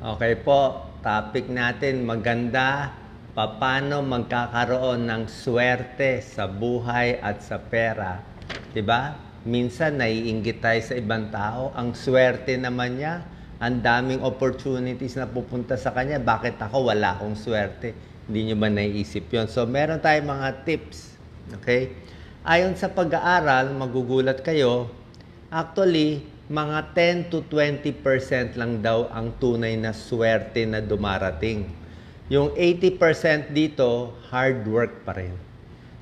Okay po, topic natin maganda, paano magkakaroon ng swerte sa buhay at sa pera. 'Di ba? Minsan naiinggit tayo sa ibang tao, ang swerte naman niya, ang daming opportunities na pupunta sa kanya, bakit ako wala akong swerte? Hindi niyo ba naiisip 'yon? So meron tayong mga tips, okay? Ayon sa pag-aaral, magugulat kayo, actually mga 10 to 20% lang daw ang tunay na swerte na dumarating. Yung 80% dito, hard work pa rin.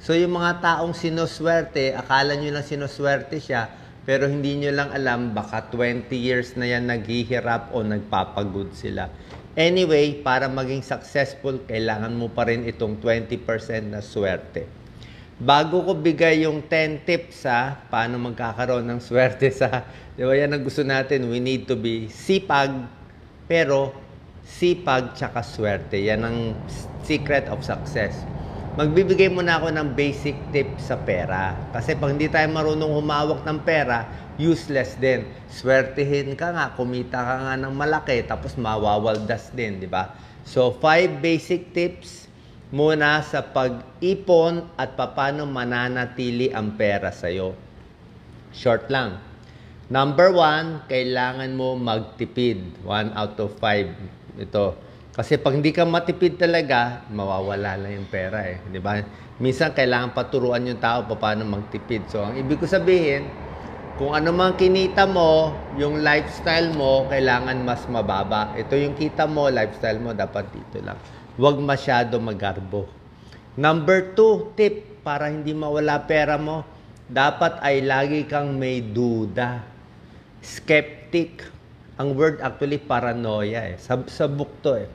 So yung mga taong sinuswerte, akala nyo lang sinuswerte siya, pero hindi nyo lang alam, baka 20 years na yan naghihirap o nagpapagod sila. Anyway, para maging successful, kailangan mo pa rin itong 20% na swerte. Bago ko bigay yung 10 tips paano magkakaroon ng swerte di ba yan ang gusto natin, we need to be sipag, pero sipag tsaka swerte. Yan ang secret of success. Magbibigay muna ako ng basic tips sa pera. Kasi pag hindi tayo marunong humawak ng pera, useless din. Swertihin ka nga, kumita ka nga ng malaki, tapos mawawaldas din, di ba? So, 5 basic tips muna sa pag-ipon at paano mananatili ang pera sa'yo. Short lang. Number 1, kailangan mo magtipid. 1 out of 5. Ito. Kasi pag hindi ka matipid talaga, mawawala lang yung pera eh. Di ba? Minsan kailangan paturuan yung tao paano magtipid. So, ang ibig ko sabihin, kung ano man kinita mo, yung lifestyle mo, kailangan mas mababa. Ito yung kita mo, lifestyle mo, dapat dito lang. Huwag masyado magarbo. Number 2, tip para hindi mawala pera mo, dapat ay lagi kang may duda. Skeptic. Ang word actually paranoia eh. Sabok to eh.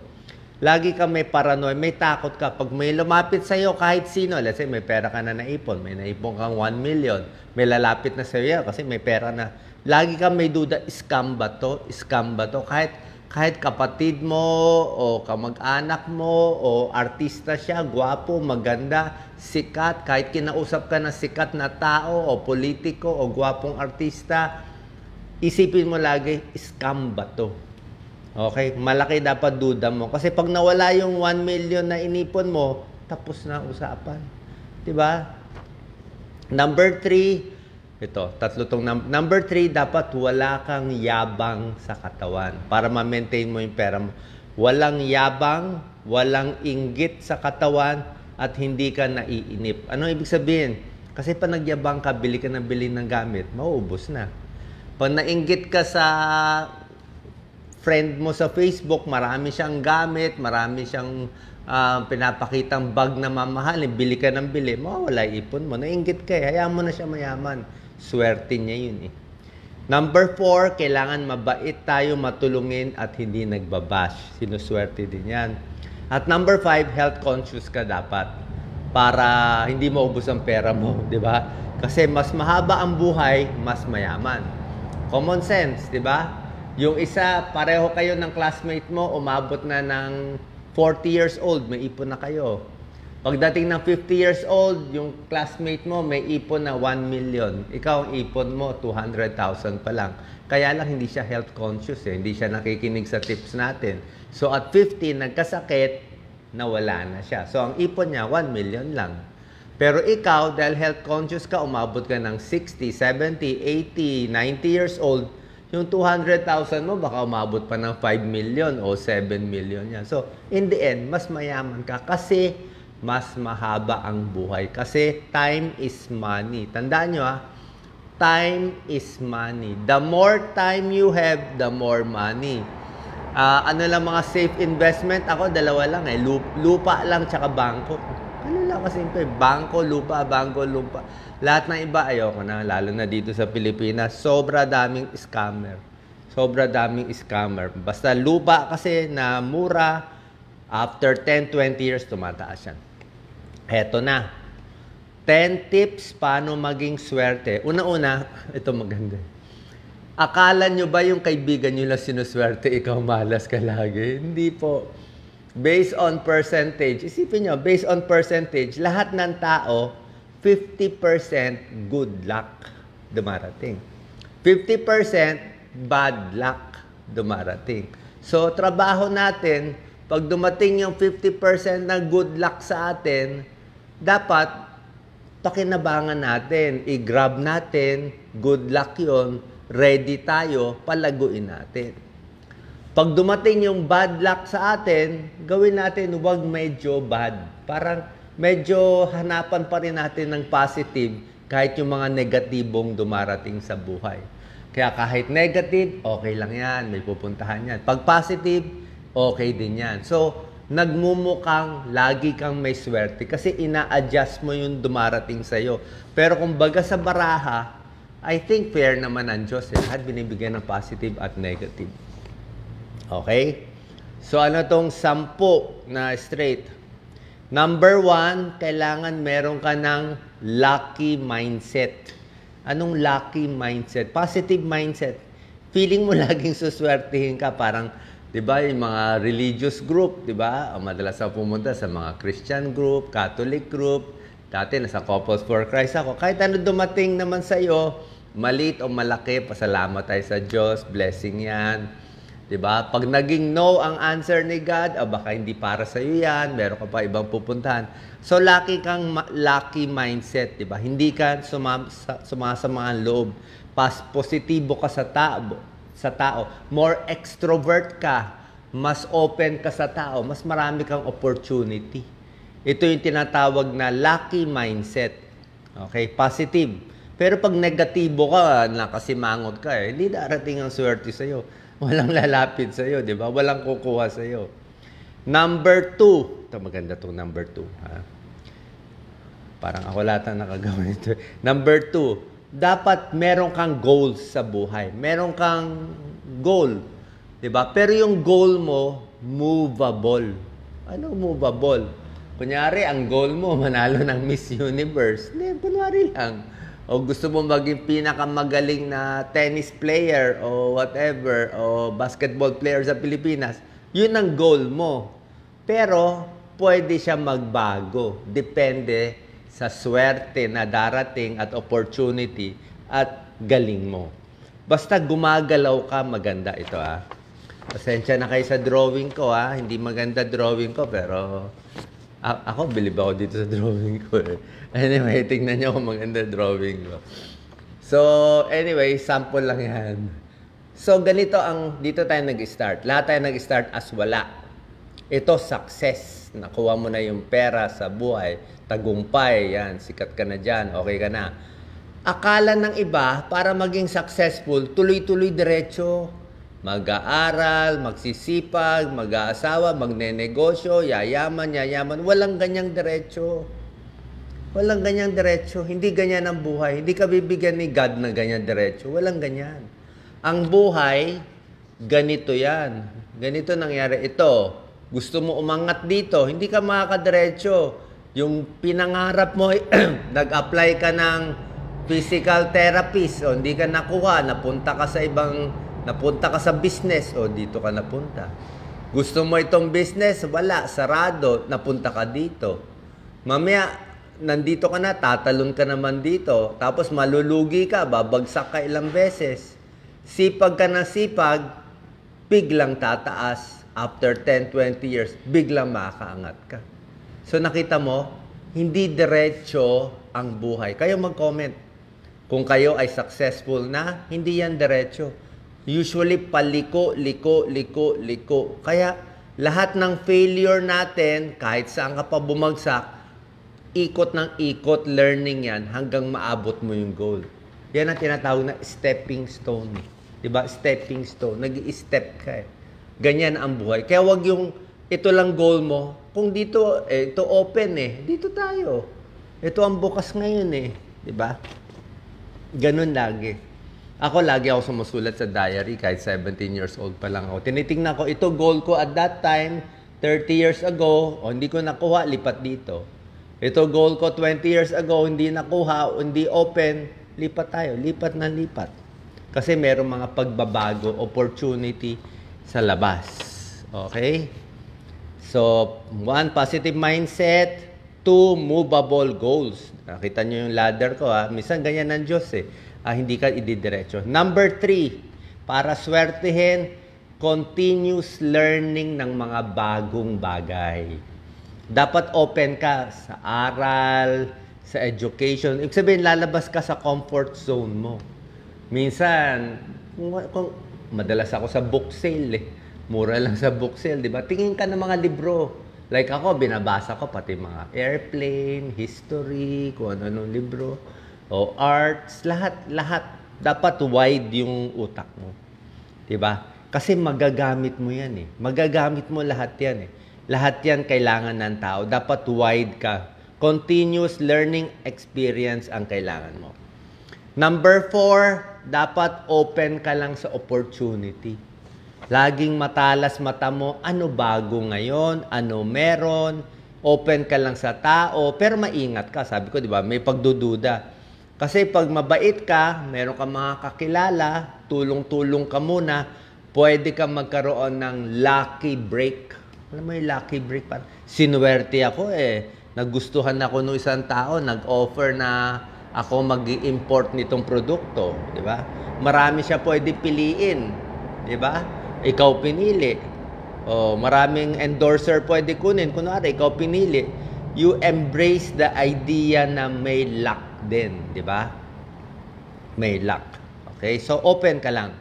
Lagi kang may paranoia, may takot ka. Pag may lumapit sa'yo kahit sino, let's say may pera ka na naipon, may naipon kang 1 million, may lalapit na sa'yo kasi may pera na. Lagi kang may duda, scam ba to? Scam ba to? Kahit kapatid mo o kamag-anak mo o artista siya, gwapo, maganda, sikat, kahit kinausap ka na sikat na tao o politiko o gwapong artista, isipin mo lagi, scam ba to? Okay? Malaki dapat duda mo. Kasi pag nawala yung 1 million na inipon mo, tapos na usapan. Diba? Number 3, ito, tatlo tong number 3, dapat wala kang yabang sa katawan para ma-maintain mo yung pera mo. Walang yabang, walang inggit sa katawan, at hindi ka naiinip. Ano ibig sabihin? Kasi pag nagyabang ka, bili ka ng bili ng gamit, mauubos na. Pag nainggit ka sa friend mo sa Facebook, marami siyang gamit, marami siyang pinapakitang bag na mamahalin, bili ka ng bili, mawawala ipon mo. Nainggit ka hayaan mo na siya mayaman. Swerte niya yun eh. Number 4, kailangan mabait tayo, matulungin at hindi nagbabash. Sinuswerte din yan. At number 5, health conscious ka dapat para hindi maubos ang pera mo, di ba? Kasi mas mahaba ang buhay, mas mayaman. Common sense, di ba? Yung isa, pareho kayo ng classmate mo, umabot na ng 40 years old, may ipon na kayo. Pagdating ng 50 years old, yung classmate mo may ipon na 1 million. Ikaw ang ipon mo, 200,000 pa lang. Kaya lang hindi siya health conscious eh. Hindi siya nakikinig sa tips natin. So at 50, nagkasakit, nawala na siya. So ang ipon niya, 1 million lang. Pero ikaw, dahil health conscious ka, umabot ka ng 60, 70, 80, 90 years old, yung 200,000 mo, baka umabot pa ng 5 million o 7 million yan. So in the end, mas mayaman ka kasi mas mahaba ang buhay. Kasi time is money. Tandaan nyo time is money. The more time you have, the more money. Ano lang mga safe investment? Ako, dalawa lang eh. Lupa lang tsaka bangko. Ano lang kasi bangko, lupa, bangko, lupa. Lahat ng iba, ayoko na. Lalo na dito sa Pilipinas. Sobra daming scammer. Sobra daming scammer. Basta lupa kasi na mura, after 10-20 years, tumataas yan. Eto na. 10 tips paano maging swerte. Una-una, ito maganda. Akala nyo ba yung kaibigan nyo lang sinuswerte, ikaw malas ka lagi? Hindi po. Based on percentage, isipin nyo, based on percentage, lahat ng tao, 50% good luck dumarating. 50% bad luck. dumarating. So, trabaho natin, pag dumating yung 50% na good luck sa atin, dapat pakinabangan natin, i-grab natin, good luck yon, ready tayo, palaguin natin. Pag dumating yung bad luck sa atin, gawin natin wag medyo bad. Parang medyo hanapan pa rin natin ng positive kahit yung mga negatibong dumarating sa buhay. Kaya kahit negative, okay lang yan, may pupuntahan yan. Pag positive, okay din yan. So, nagmumukhang lagi kang may swerte kasi ina-adjust mo yung dumarating sa'yo. Pero kung baga sa baraha, I think fair naman ang Diyos. Lahat binibigyan ng positive at negative. Okay? So, ano tong 10 na straight? Number 1, kailangan meron ka ng lucky mindset. Anong lucky mindset? Positive mindset. Feeling mo laging suswertihin ka. Parang, di ba, yung mga religious group, di ba? Madalas ako pumunta sa mga Christian group, Catholic group. Dati, nasa Couples for Christ ako. Kahit ano dumating naman sa iyo, maliit o malaki, pasalamat tayo sa Diyos, blessing yan. Diba? Pag naging no ang answer ni God, baka hindi para sa iyo yan, meron ka pa ibang pupuntahan. So, lucky kang lucky mindset, diba? Hindi ka sumasama ang loob. Positibo ka sa tao. More extrovert ka. Mas open ka sa tao. Mas marami kang opportunity. Ito yung tinatawag na lucky mindset. Okay? Positive. Pero pag negatibo ka, nakasimangot ka, hindi darating ang swerte sa'yo. Walang lalapit sa'yo, di ba? Walang kukuha sa'yo. Number 2. Ito, maganda itong number 2. Ha? Parang ako lahat ang nakagawa nito. Number 2. Dapat meron kang goals sa buhay. Meron kang goal. Di ba? Pero yung goal mo, movable. Ano movable? Kunyari, ang goal mo, manalo ng Miss Universe. Hindi, kunwari lang. O gusto mo maging pinakamagaling na tennis player o whatever, o basketball player sa Pilipinas, yun ang goal mo. Pero, pwede siya magbago. Depende sa swerte na darating at opportunity at galing mo. Basta gumagalaw ka, maganda ito Pasensya na kayo sa drawing ko Hindi maganda drawing ko, pero ako, bilib ako dito sa drawing ko Anyway, tingnan nyo kung maganda drawing ko. So, anyway, sample lang yan. So, ganito dito tayo nag-start. Lahat tayo nag-start as wala. Ito, success. Nakuha mo na yung pera sa buhay. Tagumpay, yan. Sikat ka na dyan. Okay ka na. Akala ng iba, para maging successful, tuloy-tuloy diretso. Mag-aaral, magsisipag, mag-aasawa, magnenegosyo, yayaman. Walang ganyang diretso. Walang ganyang diretso. Hindi ganyan ang buhay. Hindi ka bibigyan ni God ng ganyan diretso. Walang ganyan. Ang buhay, ganito yan. Ganito nangyari. Ito, gusto mo umangat dito, hindi ka makakadiretso. Yung pinangarap mo, nag-apply ka ng physical therapist, o hindi ka nakuha, napunta ka sa business, o dito ka napunta. Gusto mo itong business, wala, sarado, napunta ka dito. Mamaya, nandito ka na, tatalon ka naman dito, tapos malulugi ka, babagsak ka ilang beses. Sipag ka na sipag, biglang tataas. After 10, 20 years, biglang makakaangat ka. So nakita mo, hindi diretso ang buhay. Kayo mag-comment. Kung kayo ay successful na, hindi yan diretso. Usually, paliko. Kaya, lahat ng failure natin, kahit saan ka pa bumagsak, ikot ng ikot, learning yan, hanggang maabot mo yung goal. Yan ang tinatawag na stepping stone. Diba? Stepping stone. Nag-i-step ka Ganyan ang buhay. Kaya wag yung ito lang goal mo. Kung dito, ito open Dito tayo. Ito ang bukas ngayon Diba? Ganun lagi. Ako lagi ako sumusulat sa diary kahit 17 years old pa lang ako. Tinitingnan ko, ito goal ko at that time, 30 years ago, hindi ko nakuha, lipat dito. Ito goal ko 20 years ago, hindi nakuha, hindi open, lipat tayo. Lipat na lipat. Kasi merong mga pagbabago, opportunity sa labas. Okay? So, 1, positive mindset. 2, movable goals. Nakita nyo yung ladder ko Minsan ganyan ng Diyos Hindi ka ididiretso. Number 3, para swertihin, continuous learning ng mga bagong bagay. Dapat open ka sa aral, sa education. Ibig sabihin, lalabas ka sa comfort zone mo. Minsan, kung madalas ako sa book sale eh. Mura lang sa book sale, di ba? Tingin ka ng mga libro. Like ako, binabasa ko pati mga airplane, history, kung ano-anong libro, o arts, lahat. Dapat wide yung utak mo. Di ba? Kasi magagamit mo yan eh. Magagamit mo lahat yan eh. Lahat yan kailangan ng tao. Dapat wide ka. Continuous learning experience ang kailangan mo. Number 4, dapat open ka lang sa opportunity. Laging matalas mata mo, ano bago ngayon, ano meron, open ka lang sa tao, pero maingat ka. Sabi ko, di ba, may pagdududa. Kasi pag mabait ka, meron ka mga kakilala, tulong-tulong ka muna, pwede ka magkaroon ng lucky break. Alam mo yung lucky break? Sinuwerte ako eh. Nagustuhan ako ng isang tao, nag-offer na ako mag-import nitong produkto. Di ba? Marami siya pwede piliin. Di ba? Ikaw pinili. O, maraming endorser pwede kunin. Kunwari, ikaw pinili. You embrace the idea na may luck din. Di ba? May luck. Okay? So, open ka lang.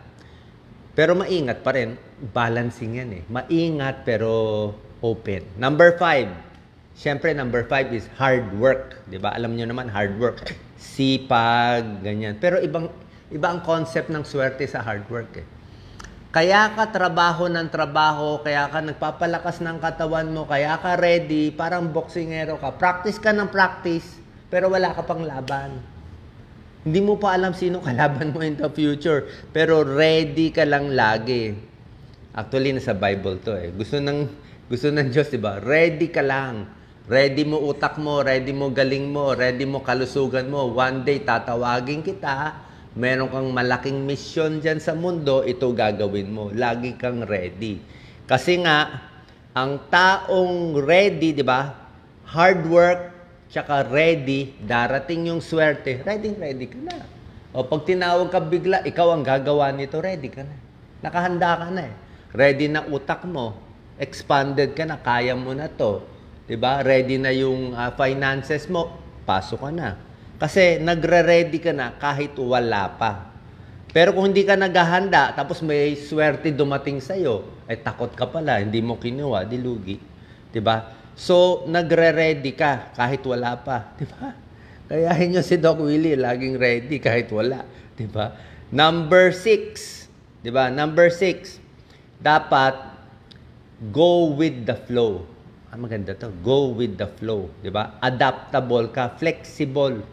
Pero maingat pa rin. Balancing yan eh. Maingat pero open. Number 5. Siyempre, number 5 is hard work. Di ba? Alam nyo naman, hard work. Sipag, ganyan. Pero iba ang concept ng swerte sa hard work eh. Kaya ka trabaho ng trabaho, kaya ka nagpapalakas ng katawan mo, kaya ka ready, parang boksingero ka. Practice ka ng practice, pero wala ka pang laban. Hindi mo pa alam sino kalaban mo in the future, pero ready ka lang lagi. Actually, nasa Bible to eh. Gusto ng Diyos, diba? Ready ka lang. Ready mo utak mo, ready mo galing mo, ready mo kalusugan mo. One day, tatawagin kita. Meron kang malaking mission dyan sa mundo, ito gagawin mo. Lagi kang ready. Kasi nga, ang taong ready, di ba? Hard work, tsaka ready, darating yung swerte, ready ka na. O pag tinawag ka bigla, ikaw ang gagawa nito, ready ka na. Nakahanda ka na eh. Ready na utak mo. Expanded ka na, kaya mo na to. Di ba? Ready na yung finances mo, pasok ka na. Kasi nagre-ready ka na kahit wala pa. Pero kung hindi ka naghahanda, tapos may swerte dumating sa'yo, ay takot ka pala, hindi mo kinuha, dilugi. Diba? So, nagre-ready ka kahit wala pa. Diba? Kaya nyo si Doc Willie, laging ready kahit wala. Diba? Number 6. Diba? Number 6. Dapat, go with the flow. Maganda to. Go with the flow. Diba? Adaptable ka, flexible.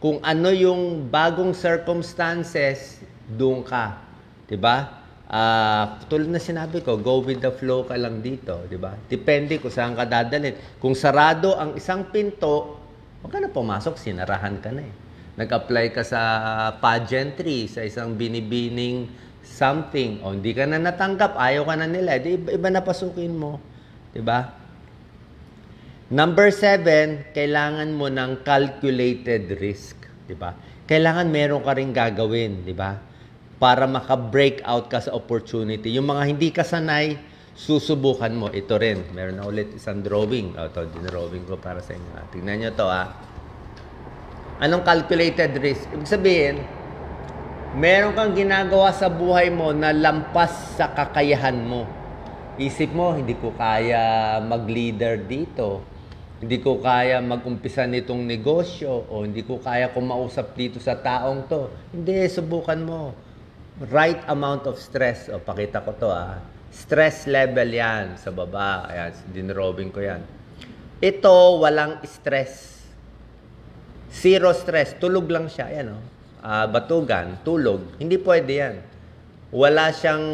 Kung ano yung bagong circumstances, doon ka. Diba? Tulad na sinabi ko, go with the flow ka lang dito. Diba? Depende kung saan ka dadalhin. Kung sarado ang isang pinto, huwag ka na pumasok, sinarahan ka na eh. Nag-apply ka sa pageantry, sa isang binibining something. O hindi ka na natanggap, ayaw ka na nila. Di iba na pasukin mo. Diba? Number 7, kailangan mo ng calculated risk, di ba? Kailangan meron ka rin gagawin, di ba? Para maka-break out ka sa opportunity. Yung mga hindi ka sanay, susubukan mo. Ito rin, meron na ulit isang drawing. Ito, dinrawing ko para sa inyo. Tingnan nyo to, ha. Anong calculated risk? Ibig sabihin, meron kang ginagawa sa buhay mo na lampas sa kakayahan mo. Isip mo, hindi ko kaya mag-leader dito. Hindi ko kaya mag-umpisa nitong negosyo o hindi ko kaya kumausap dito sa taong to. Hindi, subukan mo. Right amount of stress. O, pakita ko to Stress level yan sa baba. Ayan, dinrobing ko yan. Ito, walang stress. Zero stress. Tulog lang siya. Ayan, batugan, tulog. Hindi pwede yan. Wala siyang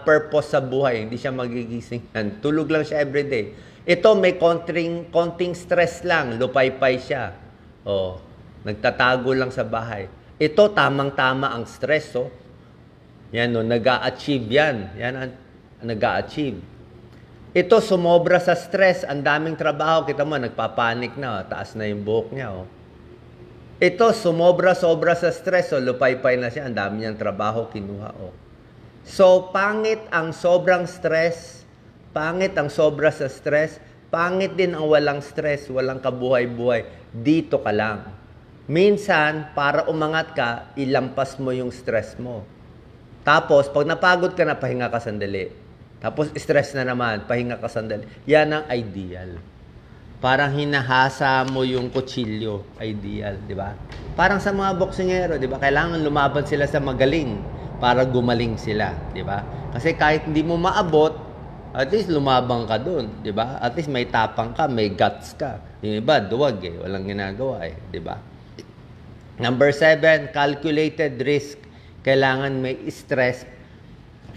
purpose sa buhay. Hindi siya magigising. Tulog lang siya everyday. Ito, may konting stress lang. Lupay-pay siya. O, nagtatago lang sa bahay. Ito, tamang-tama ang stress. Oh. Yan, nag-a-achieve yan. Yan ang nag-a-achieve. Ito, sumobra sa stress. Ang daming trabaho. Kita mo, nagpapanik na. Taas na yung buhok niya. Oh. Ito, sumobra-sobra sa stress. Oh. Lupay-pay na siya. Ang dami niyang trabaho, kinuha. Oh. So, pangit ang sobrang stress, pangit ang sobra sa stress, pangit din ang walang stress, walang kabuhay-buhay. Dito ka lang. Minsan, para umangat ka, ilampas mo yung stress mo. Tapos, pag napagod ka na, pahinga ka sandali. Tapos, stress na naman, pahinga ka sandali. Yan ang ideal. Parang hinahasa mo yung kutsilyo. Ideal, di ba? Parang sa mga boksingero, di ba? Kailangan lumaban sila sa magaling para gumaling sila, di ba? Kasi kahit hindi mo maabot, at least lumabang ka dun, di ba? At least may tapang ka, may guts ka. Yung iba, duwag eh. Walang ginagawa eh, di ba? Number 7, calculated risk. Kailangan may stress.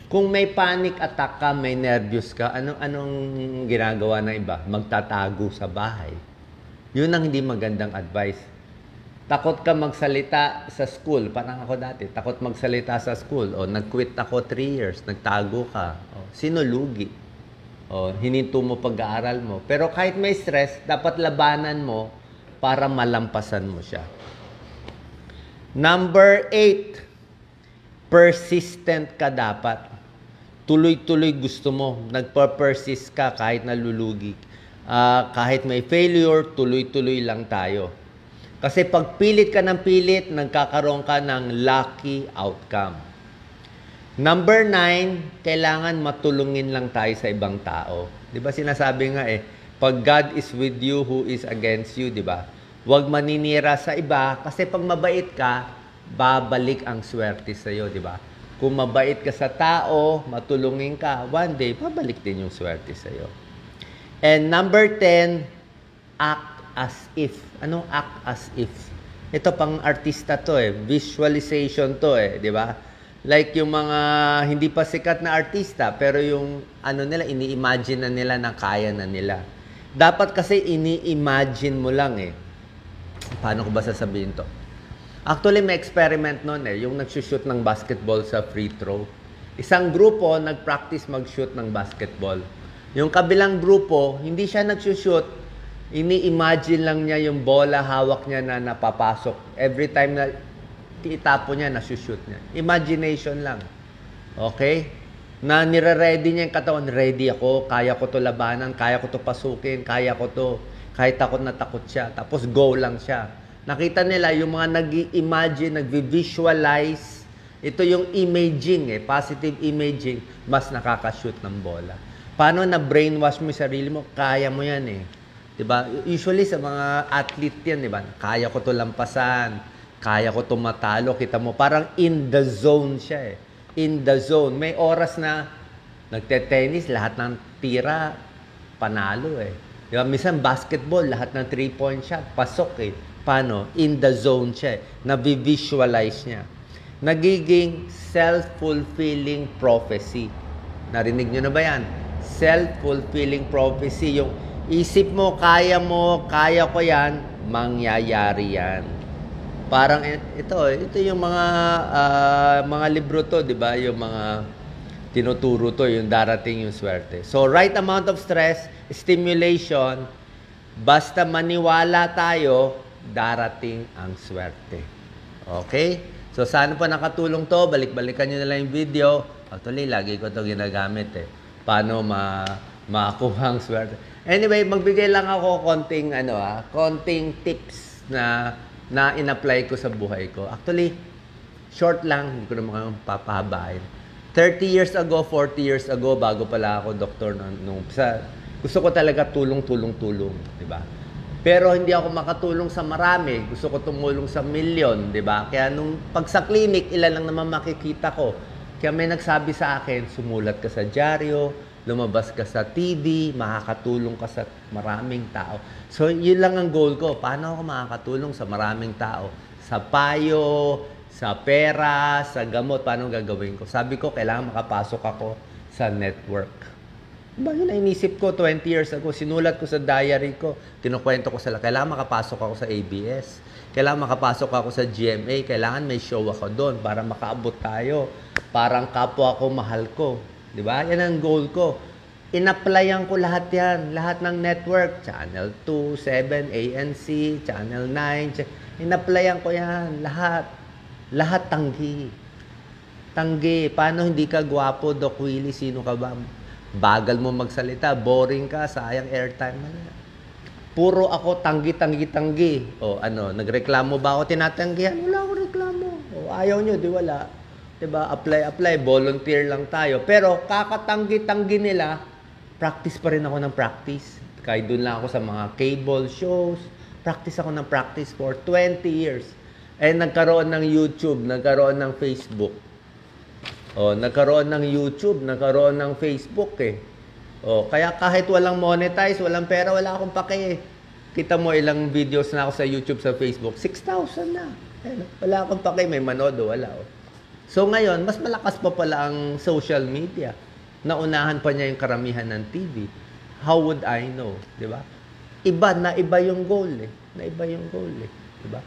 Kung may panic attack ka, may nervous ka, anong ginagawa ng iba? Magtatago sa bahay. Yun ang hindi magandang advice. Takot ka magsalita sa school. Parang ako dati, takot magsalita sa school. O, nag-quit ako 3 years, nagtago ka. O, sino lugi? O, hininto mo pag-aaral mo. Pero kahit may stress, dapat labanan mo para malampasan mo siya. Number 8, persistent ka dapat. Tuloy-tuloy gusto mo. Nagpa-persist ka kahit nalulugi. Kahit may failure, tuloy-tuloy lang tayo. Kasi pag pilit ka ng pilit, nagkakaroon ka ng lucky outcome. Number 9, kailangan matulungin lang tayo sa ibang tao. Di ba sinasabi nga pag God is with you, who is against you, di ba? Huwag maninira sa iba kasi pag mabait ka, babalik ang swerte sa iyo, di ba? Kung mabait ka sa tao, matulungin ka, one day, babalik din yung swerte sa iyo. And number 10, act as if. Anong act as if? Ito pang artista to visualization to di ba? Like yung mga hindi pa sikat na artista, pero yung nila, ini-imagine na nila na kaya na nila. Dapat kasi ini-imagine mo lang Paano ko ba sasabihin to? Actually, may experiment noon yung nagsushoot ng basketball sa free throw. Isang grupo nag-practice mag-shoot ng basketball. Yung kabilang grupo, hindi siya nagsushoot, ini-imagine lang niya yung bola, hawak niya na napapasok. Every time na itapo niya, nasushoot niya. Imagination lang. Okay? Na nire-ready niya yung katawan, ready ako, kaya ko to labanan, kaya ko to pasukin, kaya ko to. Kahit takot na takot siya. Tapos go lang siya. Nakita nila yung mga nag-imagine, nag-visualize. Ito yung imaging positive imaging, mas nakaka-shoot ng bola. Paano na brainwash mo yung sarili mo? Kaya mo yan Diba? Usually sa mga athlete yan, diba? Kaya ko to lampasan. Kaya ko to matalo. Kita mo, parang in the zone siya In the zone. May oras na nagte-tennis, lahat ng tira, panalo Diba? Minsan basketball, lahat ng 3-point shot, pasok Paano? In the zone siya Na-visualize niya. Nagiging self-fulfilling prophecy. Narinig nyo na ba yan? Self-fulfilling prophecy. Yung isip mo, kaya ko yan, mangyayari yan. Parang ito yung mga libro to, di ba? Yung mga tinuturo to, yung darating yung swerte. So, right amount of stress, stimulation, basta maniwala tayo, darating ang swerte. Okay? So, sana po nakatulong to. Balik-balikan nyo na lang yung video. Actually, lagi ko to ginagamit Paano makakuha ang swerte. Anyway, magbigay lang ako konting tips na in-apply ko sa buhay ko. Actually, short lang, hindi ko naman papahabain. 30 years ago, 40 years ago, bago pala ako doktor gusto ko talaga tulong, di ba? Pero hindi ako makatulong sa marami. Gusto ko tumulong sa milyon, di ba? Kaya nung pag sa clinic, ilan lang naman makikita ko. Kaya may nagsabi sa akin, sumulat ka sa dyaryo, lumabas ka sa TV, makakatulong ka sa maraming tao. So, yun lang ang goal ko. Paano ako makakatulong sa maraming tao? Sa payo, sa pera, sa gamot, paano gagawin ko? Sabi ko, kailangan makapasok ako sa network. Diba yun na inisip ko 20 years ago, sinulat ko sa diary ko, kinukwento ko kailangan makapasok ako sa ABS, kailangan makapasok ako sa GMA, kailangan may show ako doon para makaabot tayo. Parang kapwa ko, mahal ko. Diba? Yan ang goal ko. In-applyan ko lahat yan, lahat ng network, Channel 2, 7, ANC, Channel 9, in-applyan ko yan, lahat. Lahat tanggi. Tanggi. Paano hindi ka gwapo, Doc Willie? Sino ka ba? Bagal mo magsalita, boring ka, sayang airtime mo na. Puro ako tanggi. O ano, nagreklamo ba ako tinatanggihan? Wala akong reklamo. O ayaw nyo, di wala. Diba? Apply, volunteer lang tayo. Pero kakatanggi-tanggi nila, practice pa rin ako ng practice. Kahit doon lang ako sa mga cable shows, practice ako ng practice for 20 years. Eh, nagkaroon ng YouTube, nagkaroon ng Facebook. O, nagkaroon ng YouTube, nagkaroon ng Facebook eh. O, kaya kahit walang monetize, walang pera, wala akong pake eh. Kita mo ilang videos na ako sa YouTube, sa Facebook, 6,000 na. Eh, wala akong pake, may manood o wala. O. So ngayon, mas malakas pa pala ang social media. Naunahan pa niya yung karamihan ng TV. How would I know? Diba? Iba yung goal eh. Naiba yung goal eh. Diba?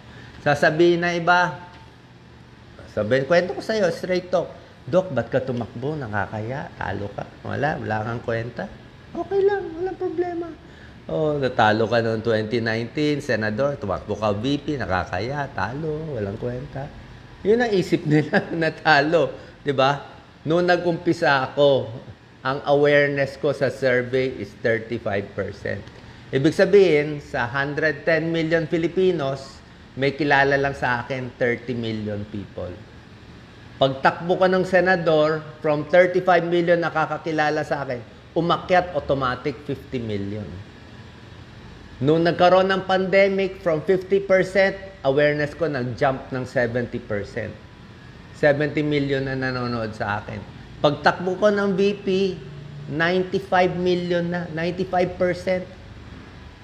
Sasabihin na iba, kwento ko sa'yo, straight talk. Dok, ba't ka tumakbo? Nakakaya? Talo ka? Wala kang kwenta? Okay lang, walang problema. Oh, natalo ka noong 2019, senador, tumakbo ka VP, nakakaya, talo, walang kwenta. Yun ang isip nila, natalo. Diba? Noong nag-umpisa ako, ang awareness ko sa survey is 35%. Ibig sabihin, sa 110 million Filipinos, may kilala lang sa akin 30 million people. Pagtakbo ka ng senador, from 35 million nakakakilala sa akin, umakyat automatic 50 million. Noong nagkaroon ng pandemic, from 50%, awareness ko nag-jump ng 70%. 70 million na nanonood sa akin. Pagtakbo ko ng VP, 95 million na, 95%.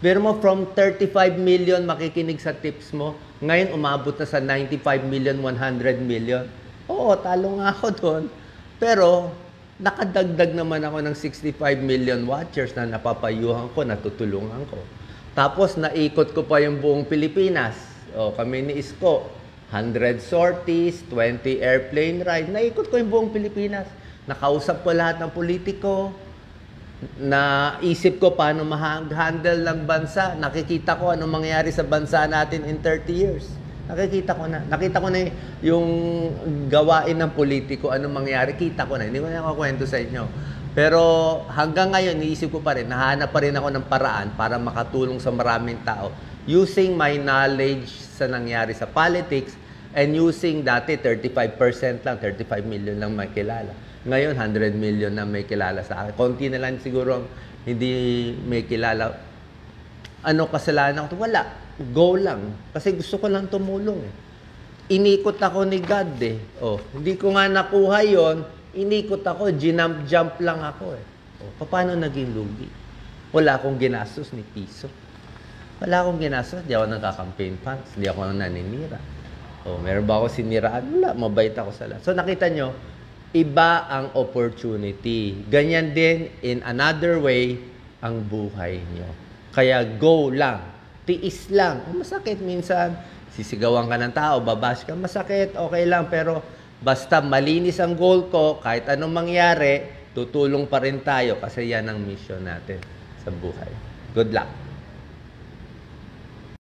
Pero mo, from 35 million makikinig sa tips mo, ngayon umabot na sa 95 million, 100 million. Oo, talo nga ako doon. Pero, nakadagdag naman ako ng 65 million watchers na napapayuhan ko, natutulungan ko. Tapos, naikot ko pa yung buong Pilipinas. O, kami ni Isko, 100 sorties, 20 airplane ride. Naikot ko yung buong Pilipinas. Nakausap ko lahat ng politiko. Naisip ko paano ma-handle ng bansa. Nakikita ko anong mangyayari sa bansa natin in 30 years. Nakita ko na yung gawain ng politiko, anong mangyari, kita ko na. Hindi ko na kwento sa inyo. Pero hanggang ngayon, niisip ko pa rin, nahanap pa rin ako ng paraan para makatulong sa maraming tao. Using my knowledge sa nangyari sa politics and using dati 35% lang, 35 million lang may kilala. Ngayon, 100 million na may kilala sa akin. Konti na lang siguro hindi may kilala. Ano kasalanan ko? Wala. Go lang. Kasi gusto ko lang tumulong eh. Inikot ako ni God eh. Oh, hindi ko nga nakuha yon, inikot ako, jump lang ako eh. Oh, paano naging lugi? Wala akong ginastos ni piso. Wala akong ginastos, di ako nagka-campaign funds, hindi ako naninira. Oh, meron ba ako siniraan? Wala, mabait ako sa lahat. So nakita nyo, iba ang opportunity. Ganyan din, in another way, ang buhay nyo. Kaya go lang. Tiis lang. Masakit minsan. Sisigawan ka ng tao, babash ka. Masakit, okay lang. Pero basta malinis ang goal ko, kahit anong mangyari, tutulong pa rin tayo kasi yan ang mission natin sa buhay. Good luck.